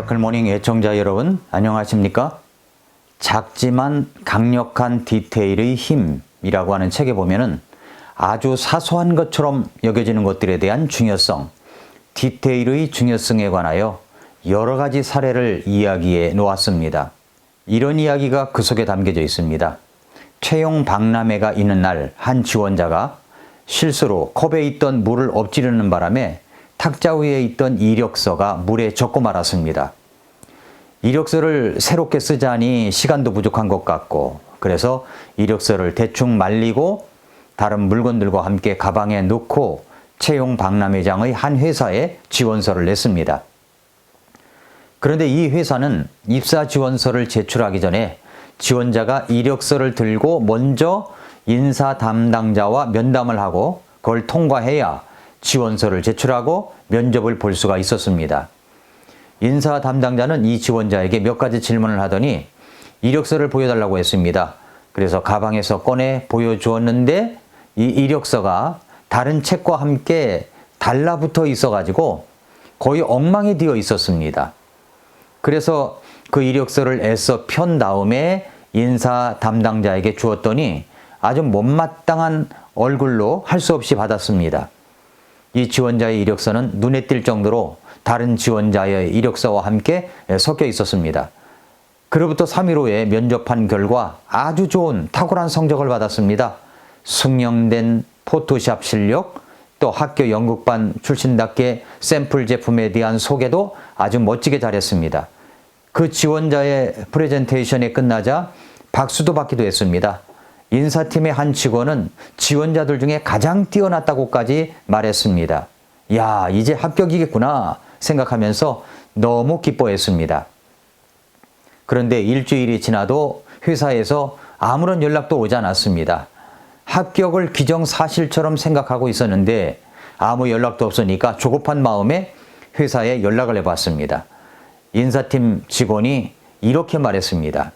미라클모닝 애청자 여러분 안녕하십니까? 작지만 강력한 디테일의 힘이라고 하는 책에 보면은 아주 사소한 것처럼 여겨지는 것들에 대한 중요성, 디테일의 중요성에 관하여 여러 가지 사례를 이야기해 놓았습니다. 이런 이야기가 그 속에 담겨져 있습니다. 채용 박람회가 있는 날 한 지원자가 실수로 컵에 있던 물을 엎지르는 바람에 탁자 위에 있던 이력서가 물에 젖고 말았습니다. 이력서를 새롭게 쓰자니 시간도 부족한 것 같고, 그래서 이력서를 대충 말리고 다른 물건들과 함께 가방에 넣고 채용 박람회장의 한 회사에 지원서를 냈습니다. 그런데 이 회사는 입사 지원서를 제출하기 전에 지원자가 이력서를 들고 먼저 인사 담당자와 면담을 하고 그걸 통과해야 지원서를 제출하고 면접을 볼 수가 있었습니다. 인사 담당자는 이 지원자에게 몇 가지 질문을 하더니 이력서를 보여달라고 했습니다. 그래서 가방에서 꺼내 보여주었는데 이 이력서가 다른 책과 함께 달라붙어 있어가지고 거의 엉망이 되어 있었습니다. 그래서 그 이력서를 애써 편 다음에 인사 담당자에게 주었더니 아주 못마땅한 얼굴로 할 수 없이 받았습니다. 이 지원자의 이력서는 눈에 띌 정도로 다른 지원자의 이력서와 함께 섞여 있었습니다. 그로부터 3일 후에 면접한 결과 아주 좋은 탁월한 성적을 받았습니다. 숙련된 포토샵 실력, 또 학교 연극반 출신답게 샘플 제품에 대한 소개도 아주 멋지게 잘했습니다. 그 지원자의 프레젠테이션이 끝나자 박수도 받기도 했습니다. 인사팀의 한 직원은 지원자들 중에 가장 뛰어났다고까지 말했습니다. 야, 이제 합격이겠구나 생각하면서 너무 기뻐했습니다. 그런데 일주일이 지나도 회사에서 아무런 연락도 오지 않았습니다. 합격을 기정사실처럼 생각하고 있었는데 아무 연락도 없으니까 조급한 마음에 회사에 연락을 해봤습니다. 인사팀 직원이 이렇게 말했습니다.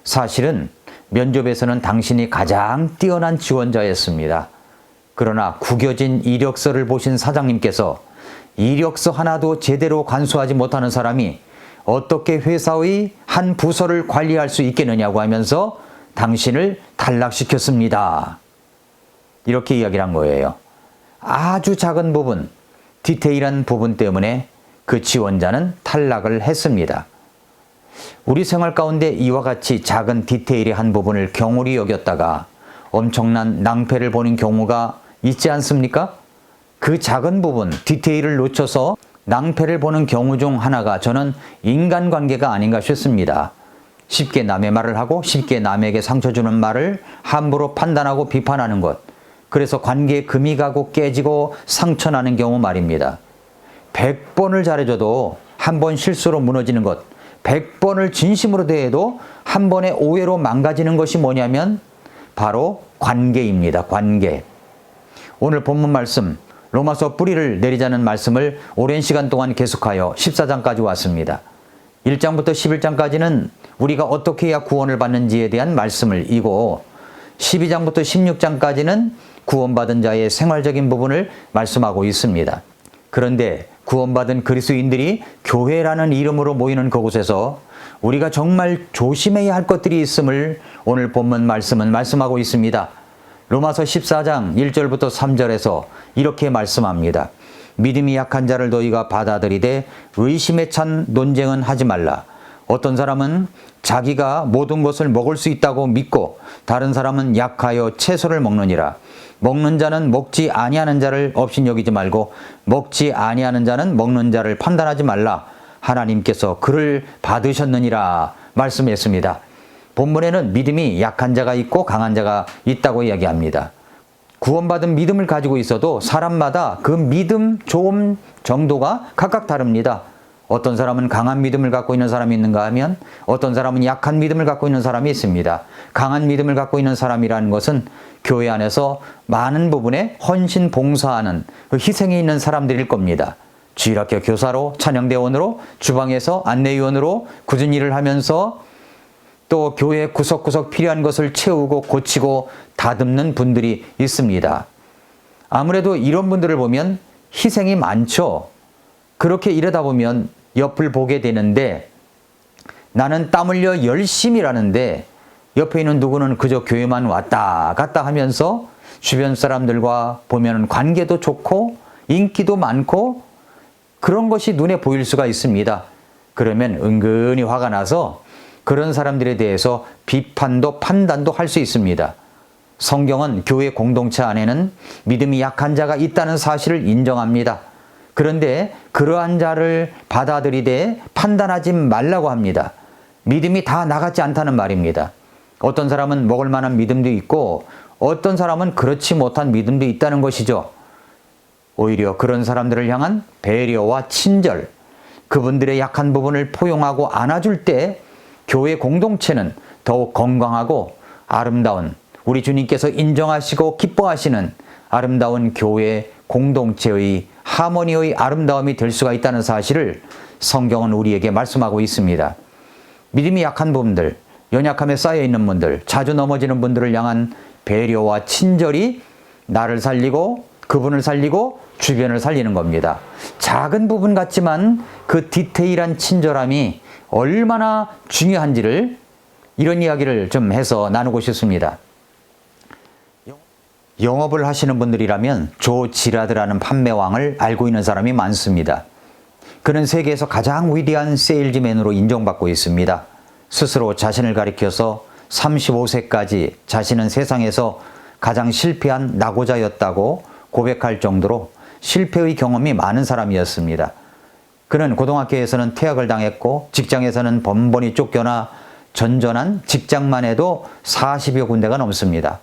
사실은 면접에서는 당신이 가장 뛰어난 지원자였습니다. 그러나 구겨진 이력서를 보신 사장님께서 이력서 하나도 제대로 간수하지 못하는 사람이 어떻게 회사의 한 부서를 관리할 수 있겠느냐고 하면서 당신을 탈락시켰습니다. 이렇게 이야기를 한 거예요. 아주 작은 부분, 디테일한 부분 때문에 그 지원자는 탈락을 했습니다. 우리 생활 가운데 이와 같이 작은 디테일의 한 부분을 경홀히 여겼다가 엄청난 낭패를 보는 경우가 있지 않습니까? 그 작은 부분, 디테일을 놓쳐서 낭패를 보는 경우 중 하나가 저는 인간관계가 아닌가 싶습니다. 쉽게 남의 말을 하고 쉽게 남에게 상처 주는 말을 함부로 판단하고 비판하는 것. 그래서 관계에 금이 가고 깨지고 상처나는 경우 말입니다. 100번을 잘해줘도 한 번 실수로 무너지는 것, 100번을 진심으로 대해도 한 번의 오해로 망가지는 것이 뭐냐면 바로 관계입니다. 관계. 오늘 본문 말씀, 로마서 뿌리를 내리자는 말씀을 오랜 시간 동안 계속하여 14장까지 왔습니다. 1장부터 11장까지는 우리가 어떻게 해야 구원을 받는지에 대한 말씀을 이고 12장부터 16장까지는 구원받은 자의 생활적인 부분을 말씀하고 있습니다. 그런데 구원받은 그리스도인들이 교회라는 이름으로 모이는 그곳에서 우리가 정말 조심해야 할 것들이 있음을 오늘 본문 말씀은 말씀하고 있습니다. 로마서 14장 1절부터 3절에서 이렇게 말씀합니다. 믿음이 약한 자를 너희가 받아들이되 의심에 찬 논쟁은 하지 말라. 어떤 사람은 자기가 모든 것을 먹을 수 있다고 믿고 다른 사람은 약하여 채소를 먹느니라. 먹는 자는 먹지 아니하는 자를 업신여기지 말고 먹지 아니하는 자는 먹는 자를 판단하지 말라. 하나님께서 그를 받으셨느니라 말씀했습니다. 본문에는 믿음이 약한 자가 있고 강한 자가 있다고 이야기합니다. 구원받은 믿음을 가지고 있어도 사람마다 그 믿음 좋음 정도가 각각 다릅니다. 어떤 사람은 강한 믿음을 갖고 있는 사람이 있는가 하면 어떤 사람은 약한 믿음을 갖고 있는 사람이 있습니다. 강한 믿음을 갖고 있는 사람이라는 것은 교회 안에서 많은 부분에 헌신 봉사하는 그 희생이 있는 사람들일 겁니다. 주일학교 교사로, 찬양대원으로, 주방에서 안내위원으로 굳은 일을 하면서 또 교회 구석구석 필요한 것을 채우고 고치고 다듬는 분들이 있습니다. 아무래도 이런 분들을 보면 희생이 많죠. 그렇게 일하다 보면 옆을 보게 되는데 나는 땀 흘려 열심히 일하는데 옆에 있는 누구는 그저 교회만 왔다 갔다 하면서 주변 사람들과 보면 관계도 좋고 인기도 많고 그런 것이 눈에 보일 수가 있습니다. 그러면 은근히 화가 나서 그런 사람들에 대해서 비판도 판단도 할 수 있습니다. 성경은 교회 공동체 안에는 믿음이 약한 자가 있다는 사실을 인정합니다. 그런데 그러한 자를 받아들이되 판단하지 말라고 합니다. 믿음이 다 나같지 않다는 말입니다. 어떤 사람은 먹을 만한 믿음도 있고 어떤 사람은 그렇지 못한 믿음도 있다는 것이죠. 오히려 그런 사람들을 향한 배려와 친절, 그분들의 약한 부분을 포용하고 안아줄 때 교회 공동체는 더욱 건강하고 아름다운, 우리 주님께서 인정하시고 기뻐하시는 아름다운 교회 공동체의 하모니의 아름다움이 될 수가 있다는 사실을 성경은 우리에게 말씀하고 있습니다. 믿음이 약한 분들, 연약함에 쌓여있는 분들, 자주 넘어지는 분들을 향한 배려와 친절이 나를 살리고 그분을 살리고 주변을 살리는 겁니다. 작은 부분 같지만 그 디테일한 친절함이 얼마나 중요한지를 이런 이야기를 좀 해서 나누고 싶습니다. 영업을 하시는 분들이라면 조 지라드라는 판매왕을 알고 있는 사람이 많습니다. 그는 세계에서 가장 위대한 세일즈맨으로 인정받고 있습니다. 스스로 자신을 가리켜서 35세까지 자신은 세상에서 가장 실패한 낙오자였다고 고백할 정도로 실패의 경험이 많은 사람이었습니다. 그는 고등학교에서는 퇴학을 당했고 직장에서는 번번이 쫓겨나 전전한 직장만 해도 40여 군데가 넘습니다.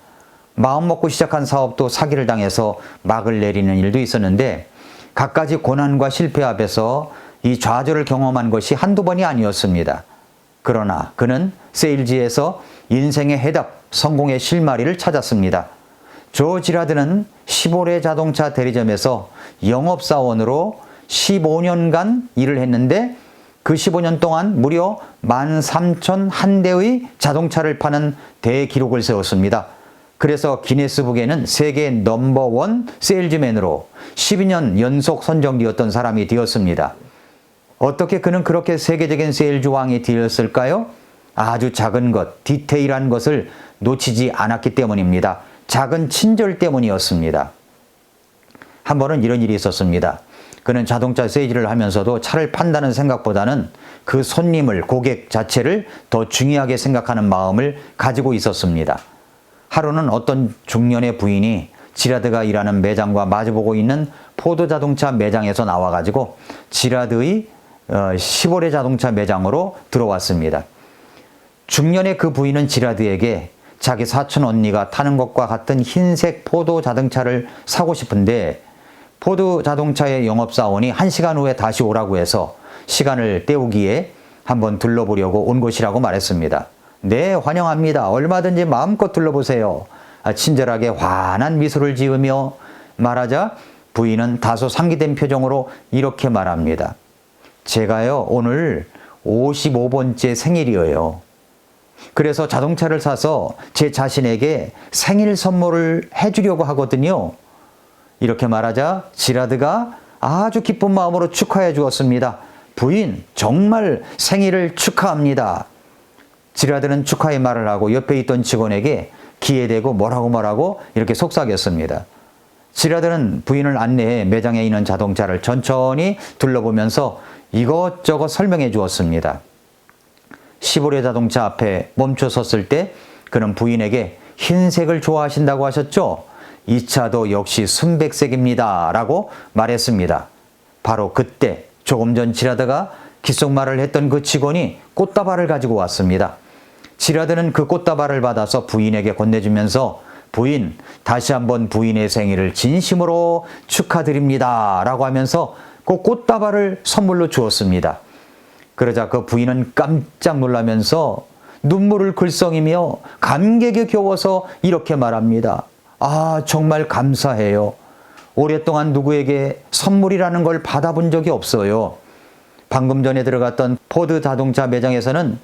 마음 먹고 시작한 사업도 사기를 당해서 막을 내리는 일도 있었는데 갖가지 고난과 실패 앞에서 이 좌절을 경험한 것이 한두 번이 아니었습니다. 그러나 그는 세일즈에서 인생의 해답, 성공의 실마리를 찾았습니다. 조 지라드는 시보레 자동차 대리점에서 영업사원으로 15년간 일을 했는데 그 15년 동안 무려 13,001대의 자동차를 파는 대기록을 세웠습니다. 그래서 기네스북에는 세계 넘버원 세일즈맨으로 12년 연속 선정되었던 사람이 되었습니다. 어떻게 그는 그렇게 세계적인 세일즈 왕이 되었을까요? 아주 작은 것, 디테일한 것을 놓치지 않았기 때문입니다. 작은 친절 때문이었습니다. 한 번은 이런 일이 있었습니다. 그는 자동차 세일즈를 하면서도 차를 판다는 생각보다는 그 손님을, 고객 자체를 더 중요하게 생각하는 마음을 가지고 있었습니다. 하루는 어떤 중년의 부인이 지라드가 일하는 매장과 마주보고 있는 포드 자동차 매장에서 나와가지고 지라드의 시보레 자동차 매장으로 들어왔습니다. 중년의 그 부인은 지라드에게 자기 사촌 언니가 타는 것과 같은 흰색 포드 자동차를 사고 싶은데 포드 자동차의 영업사원이 1시간 후에 다시 오라고 해서 시간을 때우기에 한번 둘러보려고 온 것이라고 말했습니다. 네, 환영합니다. 얼마든지 마음껏 둘러보세요. 친절하게 환한 미소를 지으며 말하자 부인은 다소 상기된 표정으로 이렇게 말합니다. 제가요, 오늘 55번째 생일이에요. 그래서 자동차를 사서 제 자신에게 생일 선물을 해주려고 하거든요. 이렇게 말하자 지라드가 아주 기쁜 마음으로 축하해 주었습니다. 부인, 정말 생일을 축하합니다. 지라드는 축하의 말을 하고 옆에 있던 직원에게 귀에 대고 뭐라고 이렇게 속삭였습니다. 지라드는 부인을 안내해 매장에 있는 자동차를 천천히 둘러보면서 이것저것 설명해 주었습니다. 시보레 자동차 앞에 멈춰 섰을 때 그는 부인에게 흰색을 좋아하신다고 하셨죠? 이 차도 역시 순백색입니다. 라고 말했습니다. 바로 그때 조금 전 지라드가 귓속말을 했던 그 직원이 꽃다발을 가지고 왔습니다. 지라드는 그 꽃다발을 받아서 부인에게 건네주면서 부인, 다시 한번 부인의 생일을 진심으로 축하드립니다. 라고 하면서 그 꽃다발을 선물로 주었습니다. 그러자 그 부인은 깜짝 놀라면서 눈물을 글썽이며 감격에 겨워서 이렇게 말합니다. 아, 정말 감사해요. 오랫동안 누구에게 선물이라는 걸 받아본 적이 없어요. 방금 전에 들어갔던 포드 자동차 매장에서는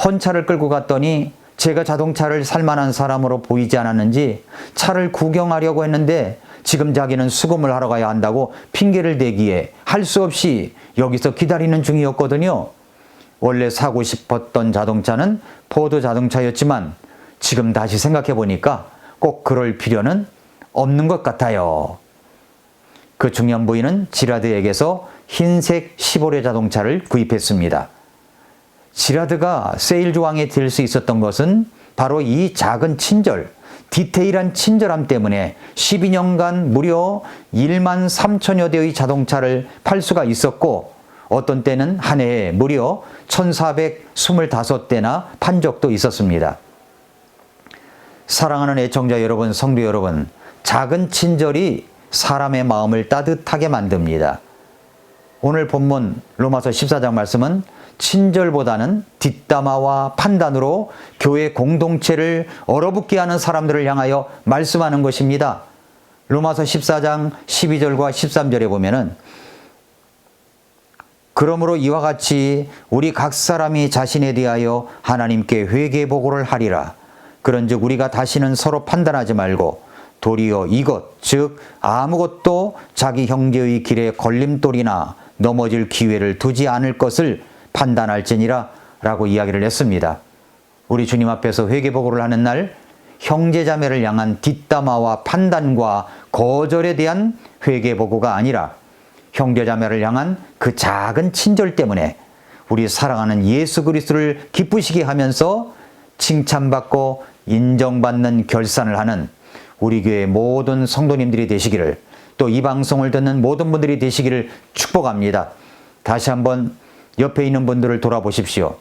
헌차를 끌고 갔더니 제가 자동차를 살 만한 사람으로 보이지 않았는지 차를 구경하려고 했는데 지금 자기는 수금을 하러 가야 한다고 핑계를 대기에 할 수 없이 여기서 기다리는 중이었거든요. 원래 사고 싶었던 자동차는 포드 자동차였지만 지금 다시 생각해 보니까 꼭 그럴 필요는 없는 것 같아요. 그 중년 부인은 지라드에게서 흰색 시보레 자동차를 구입했습니다. 지라드가 세일 조항에 들 수 있었던 것은 바로 이 작은 친절, 디테일한 친절함 때문에 12년간 무려 1만 3천여 대의 자동차를 팔 수가 있었고 어떤 때는 한 해에 무려 1425대나 판 적도 있었습니다. 사랑하는 애청자 여러분, 성도 여러분, 작은 친절이 사람의 마음을 따뜻하게 만듭니다. 오늘 본문 로마서 14장 말씀은 친절보다는 뒷담화와 판단으로 교회 공동체를 얼어붙게 하는 사람들을 향하여 말씀하는 것입니다. 로마서 14장 12절과 13절에 보면은 그러므로 이와 같이 우리 각 사람이 자신에 대하여 하나님께 회개 보고를 하리라. 그런즉 우리가 다시는 서로 판단하지 말고 도리어 이것 즉 아무것도 자기 형제의 길에 걸림돌이나 넘어질 기회를 두지 않을 것을 판단할지니라 라고 이야기를 했습니다. 우리 주님 앞에서 회개보고를 하는 날 형제자매를 향한 뒷담화와 판단과 거절에 대한 회개보고가 아니라 형제자매를 향한 그 작은 친절 때문에 우리 사랑하는 예수 그리스도를 기쁘시게 하면서 칭찬받고 인정받는 결산을 하는 우리 교회 모든 성도님들이 되시기를, 또 이 방송을 듣는 모든 분들이 되시기를 축복합니다. 다시 한번 옆에 있는 분들을 돌아보십시오.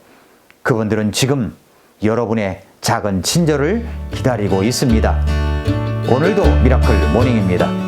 그분들은 지금 여러분의 작은 친절을 기다리고 있습니다. 오늘도 미라클 모닝입니다.